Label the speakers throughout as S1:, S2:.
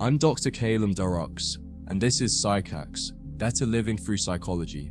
S1: I'm Dr. Caelum Derux, and this is Psychax, Better Living Through Psychology.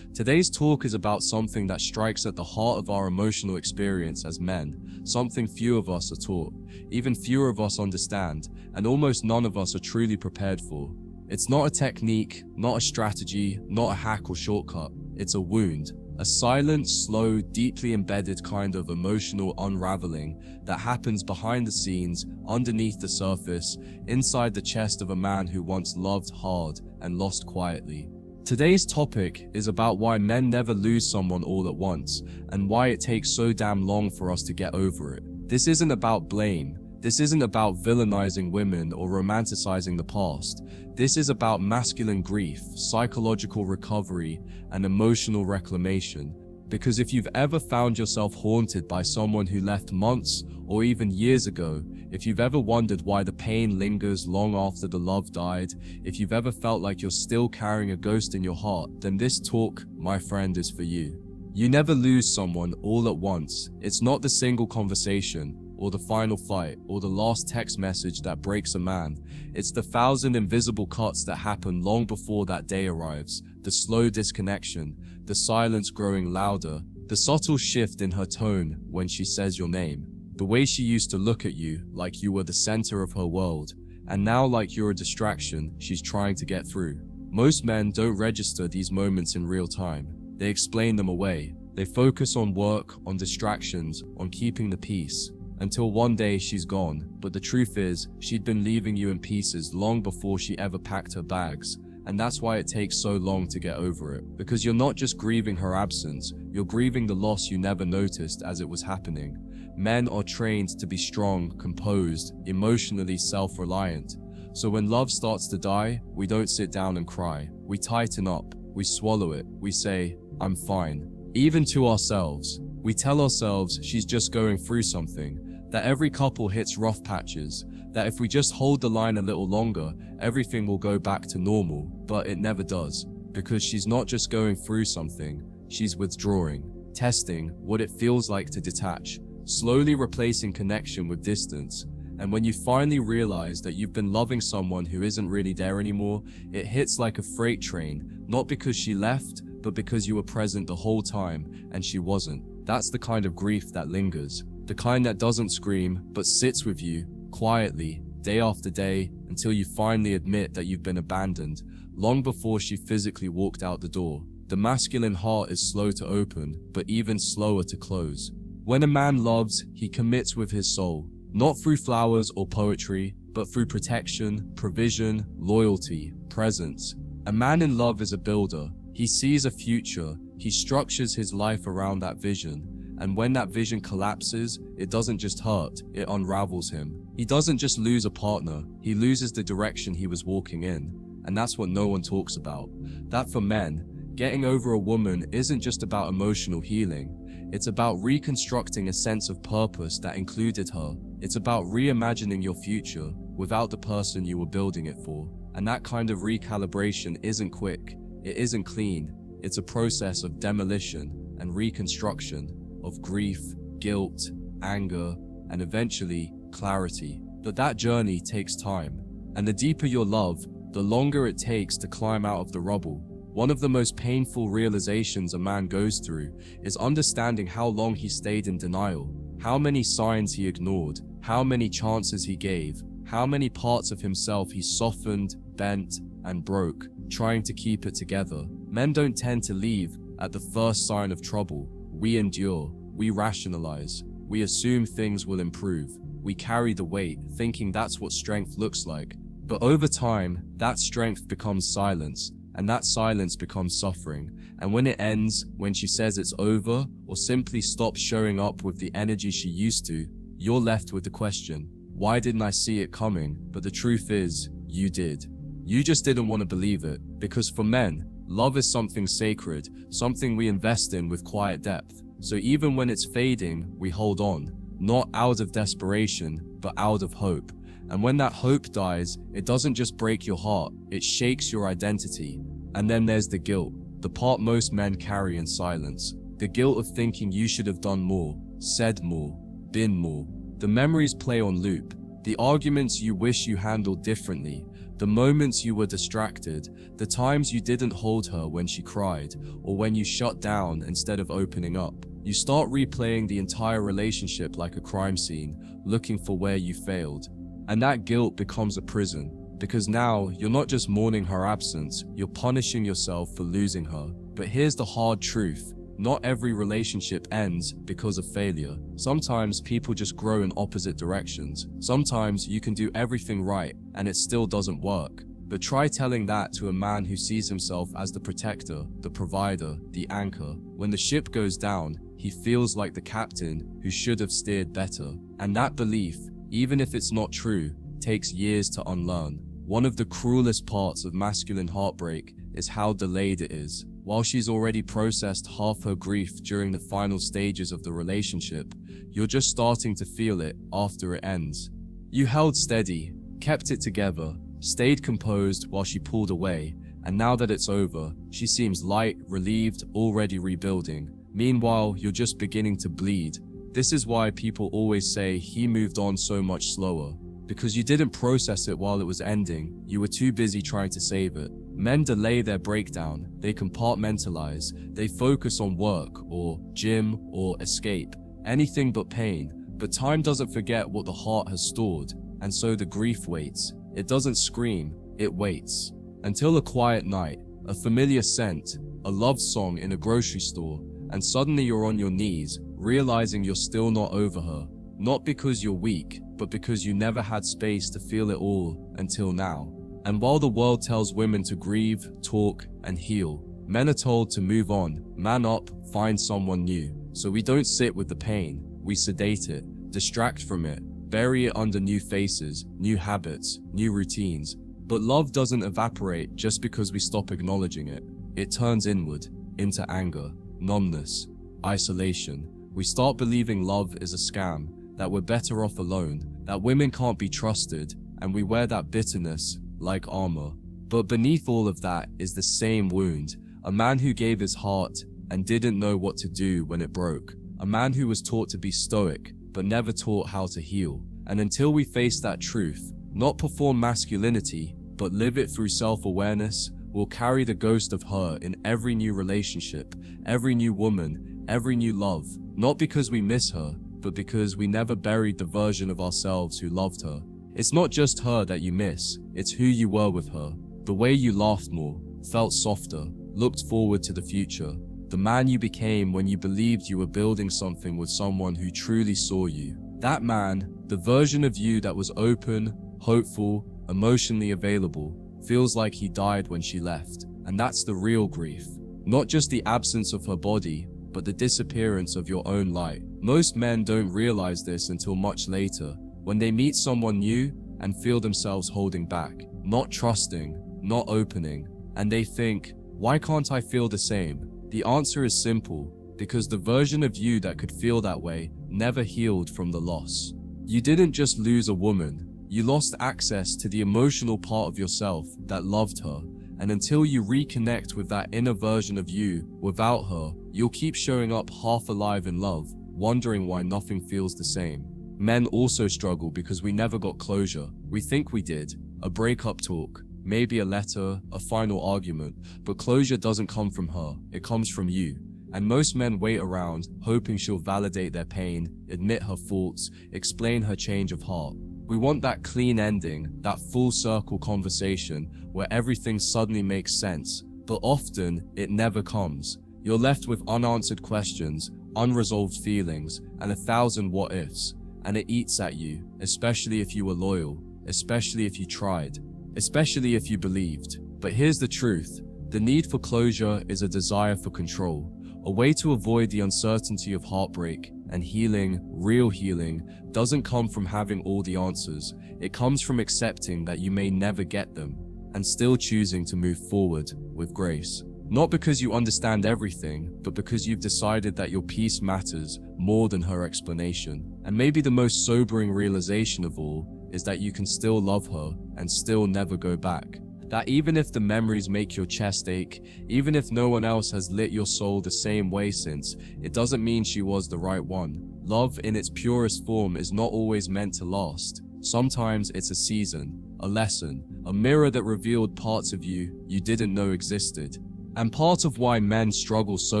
S1: Today's talk is about something that strikes at the heart of our emotional experience as men, something few of us are taught, even fewer of us understand, and almost none of us are truly prepared for. It's not a technique, not a strategy, not a hack or shortcut. It's a wound. A silent, slow, deeply embedded kind of emotional unraveling that happens behind the scenes, underneath the surface, inside the chest of a man who once loved hard and lost quietly. Today's topic is about why men never lose someone all at once, and why it takes so damn long for us to get over it. This isn't about blame. This isn't about villainizing women or romanticizing the past. This is about masculine grief, psychological recovery, and emotional reclamation. Because if you've ever found yourself haunted by someone who left months or even years ago, if you've ever wondered why the pain lingers long after the love died, if you've ever felt like you're still carrying a ghost in your heart, then this talk, my friend, is for you. You never lose someone all at once. It's not the single conversation, or the final fight, or the last text message that breaks a man. It's the 1,000 invisible cuts that happen long before that day arrives, the slow disconnection, the silence growing louder, the subtle shift in her tone when she says your name, the way she used to look at you like you were the center of her world, and now like you're a distraction she's trying to get through. Most men don't register these moments in real time. They explain them away. They focus on work, on distractions, on keeping the peace. Until one day she's gone, but the truth is, she'd been leaving you in pieces long before she ever packed her bags. And that's why it takes so long to get over it. Because you're not just grieving her absence, you're grieving the loss you never noticed as it was happening. Men are trained to be strong, composed, emotionally self-reliant. So when love starts to die, we don't sit down and cry. We tighten up, we swallow it, we say, I'm fine. Even to ourselves. We tell ourselves she's just going through something, that every couple hits rough patches, that if we just hold the line a little longer, everything will go back to normal, but it never does, because she's not just going through something, she's withdrawing, testing what it feels like to detach, slowly replacing connection with distance. And when you finally realize that you've been loving someone who isn't really there anymore, it hits like a freight train, not because she left, but because you were present the whole time and she wasn't. That's the kind of grief that lingers, the kind that doesn't scream, but sits with you, quietly, day after day, until you finally admit that you've been abandoned, long before she physically walked out the door. The masculine heart is slow to open, but even slower to close. When a man loves, he commits with his soul, not through flowers or poetry, but through protection, provision, loyalty, presence. A man in love is a builder. He sees a future, he structures his life around that vision, and when that vision collapses, it doesn't just hurt, it unravels him. He doesn't just lose a partner, he loses the direction he was walking in, and that's what no one talks about. That for men, getting over a woman isn't just about emotional healing, it's about reconstructing a sense of purpose that included her. It's about reimagining your future without the person you were building it for, and that kind of recalibration isn't quick. It isn't clean. It's a process of demolition and reconstruction, of grief, guilt, anger, and eventually clarity. But that journey takes time. And the deeper your love, the longer it takes to climb out of the rubble. One of the most painful realizations a man goes through is understanding how long he stayed in denial, how many signs he ignored, how many chances he gave, how many parts of himself he softened, bent, and broke, trying to keep it together. Men don't tend to leave at the first sign of trouble. We endure, we rationalize, we assume things will improve. We carry the weight, thinking that's what strength looks like. But over time, that strength becomes silence, and that silence becomes suffering. And when it ends, when she says it's over, or simply stops showing up with the energy she used to, you're left with the question, why didn't I see it coming? But the truth is, you did. You just didn't want to believe it, because for men, love is something sacred, something we invest in with quiet depth. So even when it's fading, we hold on, not out of desperation, but out of hope. And when that hope dies, it doesn't just break your heart, it shakes your identity. And then there's the guilt, the part most men carry in silence. The guilt of thinking you should have done more, said more, been more. The memories play on loop. The arguments you wish you handled differently, the moments you were distracted, the times you didn't hold her when she cried, or when you shut down instead of opening up. You start replaying the entire relationship like a crime scene, looking for where you failed. And that guilt becomes a prison, because now you're not just mourning her absence, you're punishing yourself for losing her. But here's the hard truth. Not every relationship ends because of failure. Sometimes people just grow in opposite directions. Sometimes you can do everything right and it still doesn't work. But try telling that to a man who sees himself as the protector, the provider, the anchor. When the ship goes down, he feels like the captain who should have steered better. And that belief, even if it's not true, takes years to unlearn. One of the cruelest parts of masculine heartbreak is how delayed it is. While she's already processed half her grief during the final stages of the relationship, you're just starting to feel it after it ends. You held steady, kept it together, stayed composed while she pulled away, and now that it's over, she seems light, relieved, already rebuilding. Meanwhile, you're just beginning to bleed. This is why people always say he moved on so much slower. Because you didn't process it while it was ending, you were too busy trying to save it. Men delay their breakdown, they compartmentalize, they focus on work or gym or escape, anything but pain. But time doesn't forget what the heart has stored, and so the grief waits. It doesn't scream, it waits. Until a quiet night, a familiar scent, a love song in a grocery store, and suddenly you're on your knees, realizing you're still not over her. Not because you're weak, but because you never had space to feel it all until now. And while the world tells women to grieve, talk, and heal, men are told to move on, man up, find someone new. So we don't sit with the pain, we sedate it, distract from it, bury it under new faces, new habits, new routines. But love doesn't evaporate just because we stop acknowledging it. It turns inward, into anger, numbness, isolation. We start believing love is a scam, that we're better off alone, that women can't be trusted, and we wear that bitterness like armor. But beneath all of that is the same wound, a man who gave his heart and didn't know what to do when it broke, a man who was taught to be stoic, but never taught how to heal. And until we face that truth, not perform masculinity, but live it through self-awareness, we'll carry the ghost of her in every new relationship, every new woman, every new love, not because we miss her, but because we never buried the version of ourselves who loved her. It's not just her that you miss, it's who you were with her. The way you laughed more, felt softer, looked forward to the future. The man you became when you believed you were building something with someone who truly saw you. That man, the version of you that was open, hopeful, emotionally available, feels like he died when she left. And that's the real grief. Not just the absence of her body, but the disappearance of your own light. Most men don't realize this until much later, when they meet someone new and feel themselves holding back, not trusting, not opening, and they think, why can't I feel the same? The answer is simple, because the version of you that could feel that way never healed from the loss. You didn't just lose a woman, you lost access to the emotional part of yourself that loved her. And until you reconnect with that inner version of you without her, you'll keep showing up half alive in love, wondering why nothing feels the same. Men also struggle because we never got closure. We think we did. A breakup talk, maybe a letter, a final argument, but closure doesn't come from her, it comes from you. And most men wait around, hoping she'll validate their pain, admit her faults, explain her change of heart. We want that clean ending, that full circle conversation where everything suddenly makes sense, but often it never comes. You're left with unanswered questions, unresolved feelings, and 1,000 what ifs, and it eats at you, especially if you were loyal, especially if you tried, especially if you believed. But here's the truth, the need for closure is a desire for control, a way to avoid the uncertainty of heartbreak. And healing, real healing, doesn't come from having all the answers. It comes from accepting that you may never get them, and still choosing to move forward with grace. Not because you understand everything, but because you've decided that your peace matters more than her explanation. And maybe the most sobering realization of all is that you can still love her and still never go back. That even if the memories make your chest ache, even if no one else has lit your soul the same way since, it doesn't mean she was the right one. Love in its purest form is not always meant to last. Sometimes it's a season, a lesson, a mirror that revealed parts of you you didn't know existed. And part of why men struggle so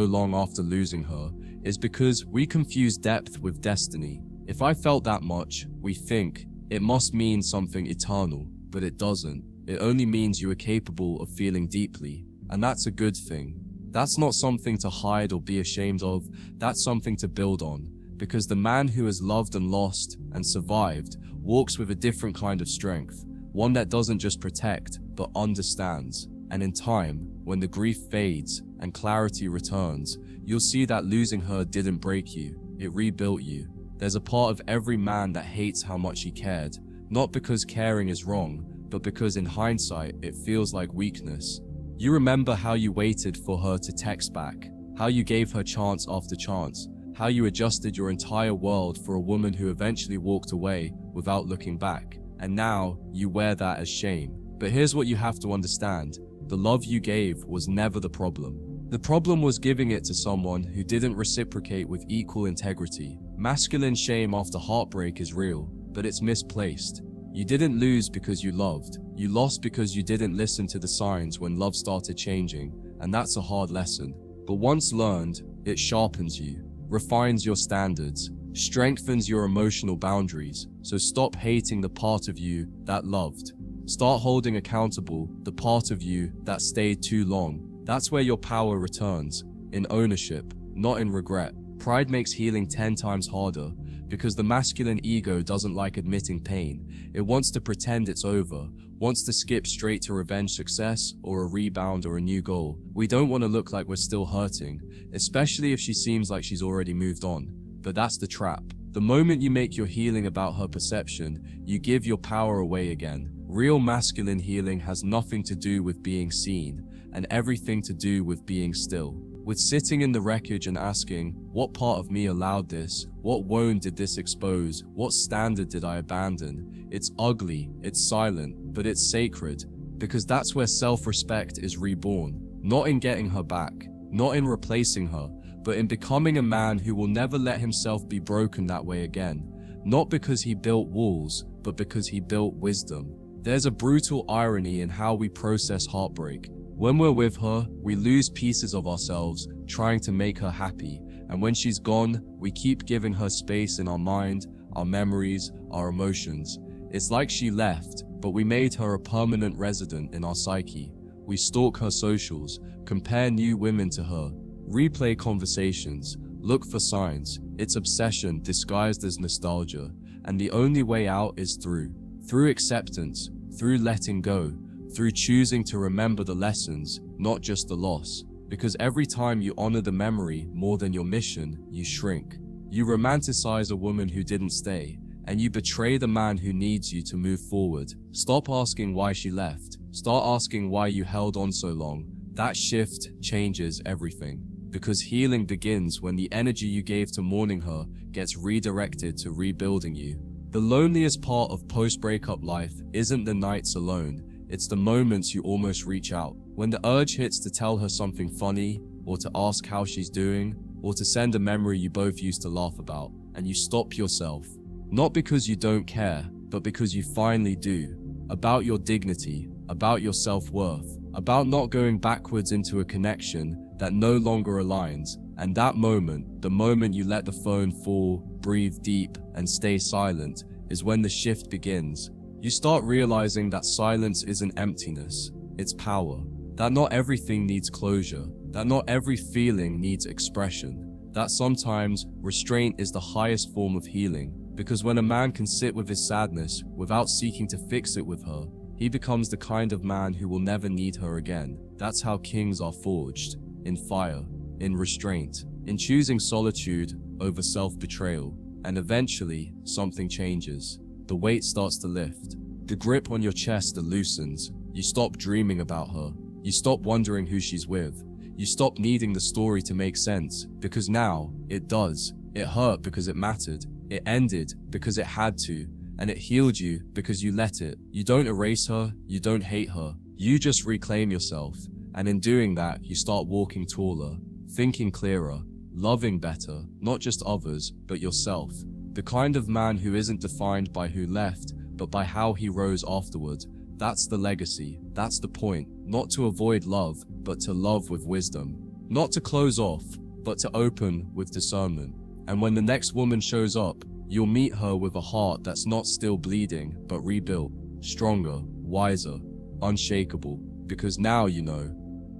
S1: long after losing her is because we confuse depth with destiny. If I felt that much, we think, it must mean something eternal, but it doesn't. It only means you are capable of feeling deeply, and that's a good thing. That's not something to hide or be ashamed of, that's something to build on, because the man who has loved and lost and survived walks with a different kind of strength, one that doesn't just protect, but understands. And in time, when the grief fades and clarity returns, you'll see that losing her didn't break you, it rebuilt you. There's a part of every man that hates how much he cared, not because caring is wrong, but because in hindsight, it feels like weakness. You remember how you waited for her to text back, how you gave her chance after chance, how you adjusted your entire world for a woman who eventually walked away without looking back. And now, you wear that as shame. But here's what you have to understand. The love you gave was never the problem. The problem was giving it to someone who didn't reciprocate with equal integrity. Masculine shame after heartbreak is real, but it's misplaced. You didn't lose because you loved. You lost because you didn't listen to the signs when love started changing, and that's a hard lesson. But once learned, it sharpens you, refines your standards, strengthens your emotional boundaries. So stop hating the part of you that loved. Start holding accountable the part of you that stayed too long. That's where your power returns, in ownership, not in regret. Pride makes healing 10 times harder because the masculine ego doesn't like admitting pain. It wants to pretend it's over, wants to skip straight to revenge success or a rebound or a new goal. We don't want to look like we're still hurting, especially if she seems like she's already moved on. But that's the trap. The moment you make your healing about her perception, you give your power away again. Real masculine healing has nothing to do with being seen and everything to do with being still. With sitting in the wreckage and asking, what part of me allowed this? What wound did this expose? What standard did I abandon? It's ugly, it's silent, but it's sacred, because that's where self-respect is reborn. Not in getting her back, not in replacing her, but in becoming a man who will never let himself be broken that way again. Not because he built walls, but because he built wisdom. There's a brutal irony in how we process heartbreak. When we're with her, we lose pieces of ourselves, trying to make her happy. And when she's gone, we keep giving her space in our mind, our memories, our emotions. It's like she left, but we made her a permanent resident in our psyche. We stalk her socials, compare new women to her, replay conversations, look for signs. It's obsession disguised as nostalgia. And the only way out is through acceptance, through letting go, through choosing to remember the lessons, not just the loss. Because every time you honor the memory more than your mission, you shrink. You romanticize a woman who didn't stay, and you betray the man who needs you to move forward. Stop asking why she left. Start asking why you held on so long. That shift changes everything. Because healing begins when the energy you gave to mourning her gets redirected to rebuilding you. The loneliest part of post-breakup life isn't the nights alone. It's the moments you almost reach out. When the urge hits to tell her something funny, or to ask how she's doing, or to send a memory you both used to laugh about, and you stop yourself. Not because you don't care, but because you finally do. About your dignity, about your self-worth, about not going backwards into a connection that no longer aligns. And that moment, the moment you let the phone fall, breathe deep, and stay silent, is when the shift begins. You start realizing that silence isn't emptiness, it's power. That not everything needs closure, that not every feeling needs expression, that sometimes restraint is the highest form of healing. Because when a man can sit with his sadness without seeking to fix it with her, he becomes the kind of man who will never need her again. That's how kings are forged, in fire, in restraint, in choosing solitude over self-betrayal. And eventually, something changes. The weight starts to lift. The grip on your chest loosens. You stop dreaming about her. You stop wondering who she's with. You stop needing the story to make sense, because now it does. It hurt because it mattered. It ended because it had to. And it healed you because you let it. You don't erase her. You don't hate her. You just reclaim yourself. And in doing that, you start walking taller, thinking clearer, loving better, not just others, but yourself. The kind of man who isn't defined by who left, but by how he rose afterward. That's the legacy. That's the point. Not to avoid love, but to love with wisdom. Not to close off, but to open with discernment. And when the next woman shows up, you'll meet her with a heart that's not still bleeding, but rebuilt, stronger, wiser, unshakable. Because now you know.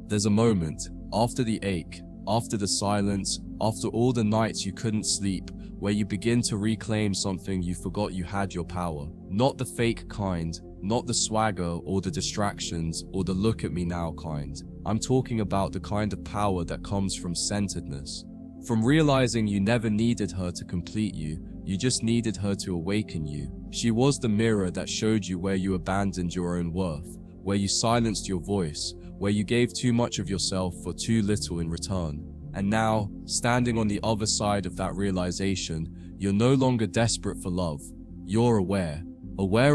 S1: There's a moment, after the ache, after the silence, after all the nights you couldn't sleep, where you begin to reclaim something you forgot you had your power. Not the fake kind, not the swagger or the distractions or the look at me now kind. I'm talking about the kind of power that comes from centeredness. From realizing you never needed her to complete you, you just needed her to awaken you. She was the mirror that showed you where you abandoned your own worth, where you silenced your voice, where you gave too much of yourself for too little in return. And now, standing on the other side of that realization, you're no longer desperate for love. You're aware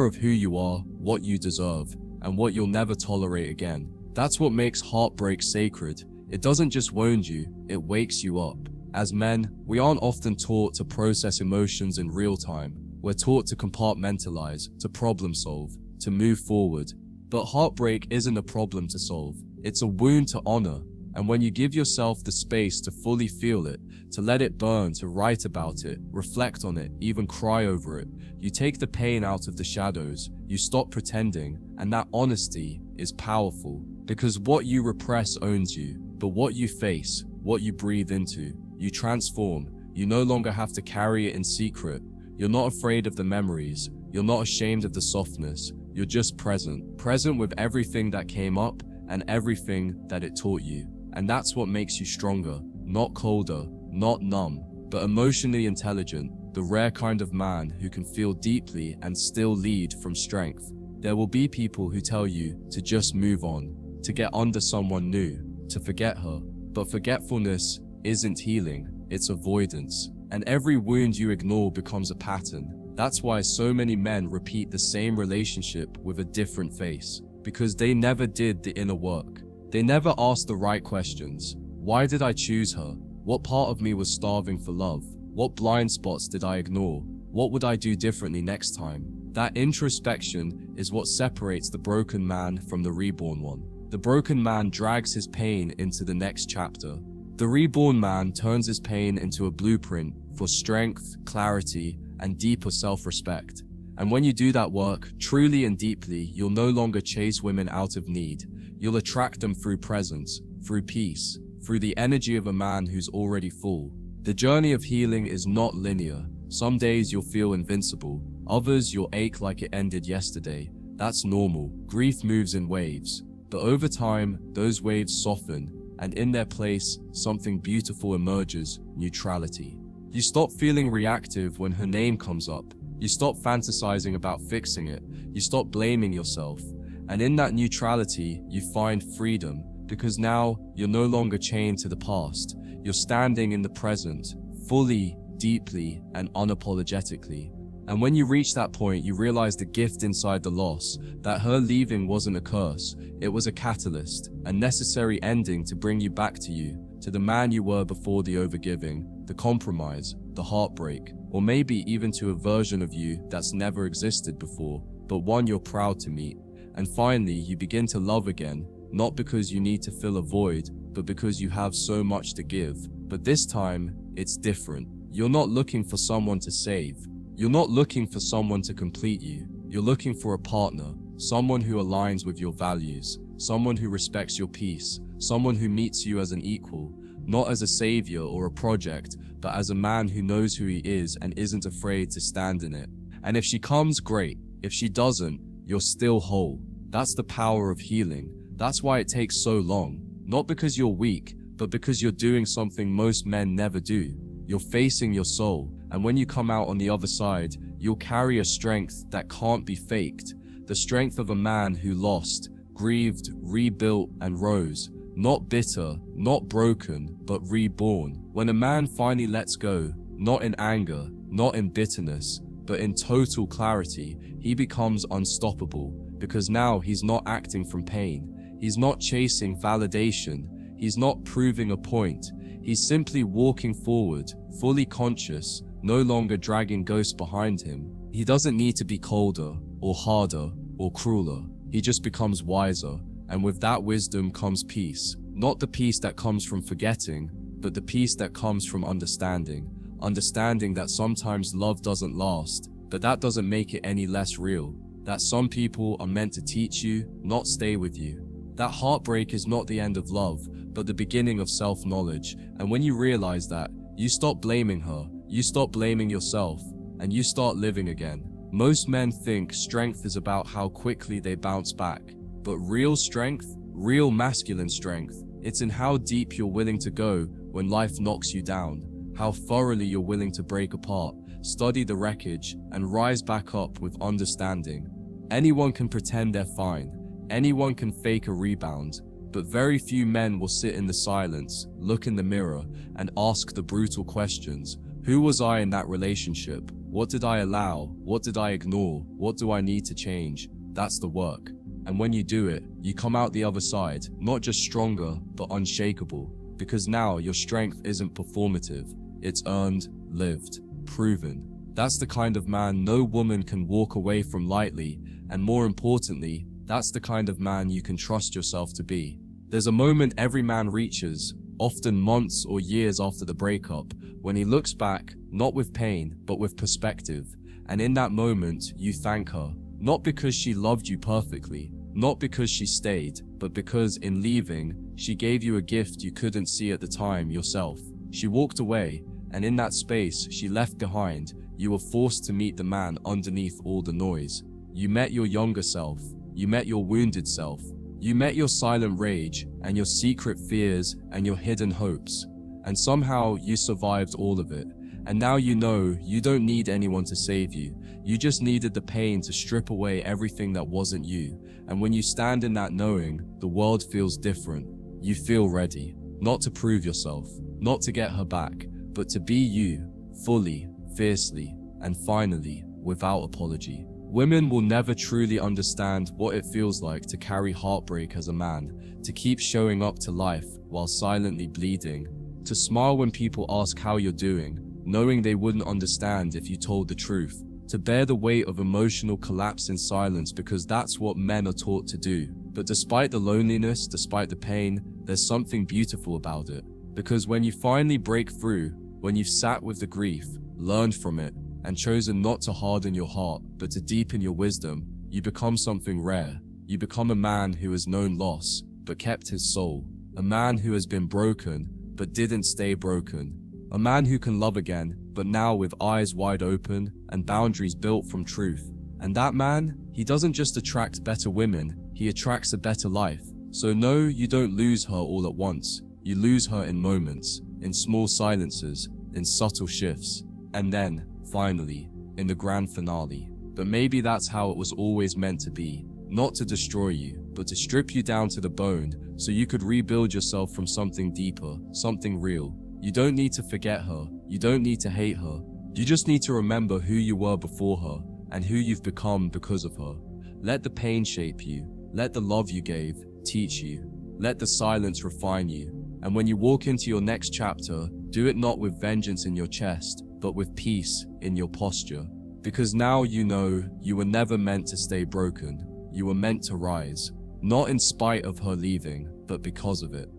S1: of who you are, what you deserve, and what you'll never tolerate again. That's what makes heartbreak sacred. It doesn't just wound you, it wakes you up. As men, we aren't often taught to process emotions in real time. We're taught to compartmentalize, to problem solve, to move forward. But heartbreak isn't a problem to solve. It's a wound to honor. And when you give yourself the space to fully feel it, to let it burn, to write about it, reflect on it, even cry over it, you take the pain out of the shadows, you stop pretending, and that honesty is powerful. Because what you repress owns you, but what you face, what you breathe into, you transform. You no longer have to carry it in secret. You're not afraid of the memories. You're not ashamed of the softness. You're just present. Present with everything that came up and everything that it taught you. And that's what makes you stronger. Not colder, not numb, but emotionally intelligent. The rare kind of man who can feel deeply and still lead from strength. There will be people who tell you to just move on, to get under someone new, to forget her. But forgetfulness isn't healing, it's avoidance. And every wound you ignore becomes a pattern. That's why so many men repeat the same relationship with a different face. Because they never did the inner work. They never asked the right questions. Why did I choose her? What part of me was starving for love? What blind spots did I ignore? What would I do differently next time? That introspection is what separates the broken man from the reborn one. The broken man drags his pain into the next chapter. The reborn man turns his pain into a blueprint for strength, clarity, and deeper self-respect. And when you do that work, truly and deeply, you'll no longer chase women out of need. You'll attract them through presence, through peace, through the energy of a man who's already full. The journey of healing is not linear. Some days you'll feel invincible. Others you'll ache like it ended yesterday. That's normal. Grief moves in waves. But over time, those waves soften, and in their place, something beautiful emerges: neutrality. You stop feeling reactive when her name comes up. You stop fantasizing about fixing it. You stop blaming yourself. And in that neutrality, you find freedom, because now you're no longer chained to the past. You're standing in the present, fully, deeply, and unapologetically. And when you reach that point, you realize the gift inside the loss, that her leaving wasn't a curse. It was a catalyst, a necessary ending to bring you back to you, to the man you were before the overgiving, the compromise, the heartbreak, or maybe even to a version of you that's never existed before, but one you're proud to meet. And finally, you begin to love again, not because you need to fill a void, but because you have so much to give. But this time, it's different. You're not looking for someone to save. You're not looking for someone to complete you. You're looking for a partner, someone who aligns with your values, someone who respects your peace, someone who meets you as an equal, not as a savior or a project, but as a man who knows who he is and isn't afraid to stand in it. And if she comes, great. If she doesn't, you're still whole. That's the power of healing. That's why it takes so long. Not because you're weak, but because you're doing something most men never do. You're facing your soul, and when you come out on the other side, you'll carry a strength that can't be faked. The strength of a man who lost, grieved, rebuilt, and rose. Not bitter, not broken, but reborn. When a man finally lets go, not in anger, not in bitterness, but in total clarity, he becomes unstoppable, because now he's not acting from pain. He's not chasing validation. He's not proving a point. He's simply walking forward, fully conscious, no longer dragging ghosts behind him. He doesn't need to be colder, or harder, or crueler. He just becomes wiser, and with that wisdom comes peace. Not the peace that comes from forgetting, but the peace that comes from understanding. Understanding that sometimes love doesn't last, but that doesn't make it any less real. That some people are meant to teach you, not stay with you. That heartbreak is not the end of love, but the beginning of self-knowledge. And when you realize that, you stop blaming her, you stop blaming yourself, and you start living again. Most men think strength is about how quickly they bounce back. But real strength, real masculine strength, it's in how deep you're willing to go when life knocks you down. How thoroughly you're willing to break apart, study the wreckage, and rise back up with understanding. Anyone can pretend they're fine. Anyone can fake a rebound. But very few men will sit in the silence, look in the mirror, and ask the brutal questions. Who was I in that relationship? What did I allow? What did I ignore? What do I need to change? That's the work. And when you do it, you come out the other side, not just stronger, but unshakable. Because now your strength isn't performative. It's earned, lived, proven. That's the kind of man no woman can walk away from lightly, and more importantly, that's the kind of man you can trust yourself to be. There's a moment every man reaches, often months or years after the breakup, when he looks back, not with pain, but with perspective. And in that moment, you thank her. Not because she loved you perfectly, not because she stayed, but because in leaving, she gave you a gift you couldn't see at the time yourself. She walked away, and in that space she left behind, you were forced to meet the man underneath all the noise. You met your younger self. You met your wounded self. You met your silent rage, and your secret fears, and your hidden hopes. And somehow you survived all of it. And now you know you don't need anyone to save you. You just needed the pain to strip away everything that wasn't you. And when you stand in that knowing, the world feels different. You feel ready. Not to prove yourself, not to get her back, but to be you, fully, fiercely, and finally, without apology. Women will never truly understand what it feels like to carry heartbreak as a man, to keep showing up to life while silently bleeding, to smile when people ask how you're doing, knowing they wouldn't understand if you told the truth, to bear the weight of emotional collapse in silence because that's what men are taught to do. But despite the loneliness, despite the pain, there's something beautiful about it. Because when you finally break through, when you've sat with the grief, learned from it, and chosen not to harden your heart, but to deepen your wisdom, you become something rare. You become a man who has known loss, but kept his soul. A man who has been broken, but didn't stay broken. A man who can love again, but now with eyes wide open and boundaries built from truth. And that man, he doesn't just attract better women, he attracts a better life. So no, you don't lose her all at once. You lose her in moments, in small silences, in subtle shifts. And then, finally, in the grand finale. But maybe that's how it was always meant to be. Not to destroy you, but to strip you down to the bone so you could rebuild yourself from something deeper, something real. You don't need to forget her. You don't need to hate her. You just need to remember who you were before her and who you've become because of her. Let the pain shape you. Let the love you gave teach you. Let the silence refine you. And when you walk into your next chapter, do it not with vengeance in your chest, but with peace in your posture. Because now you know you were never meant to stay broken. You were meant to rise. Not in spite of her leaving, but because of it.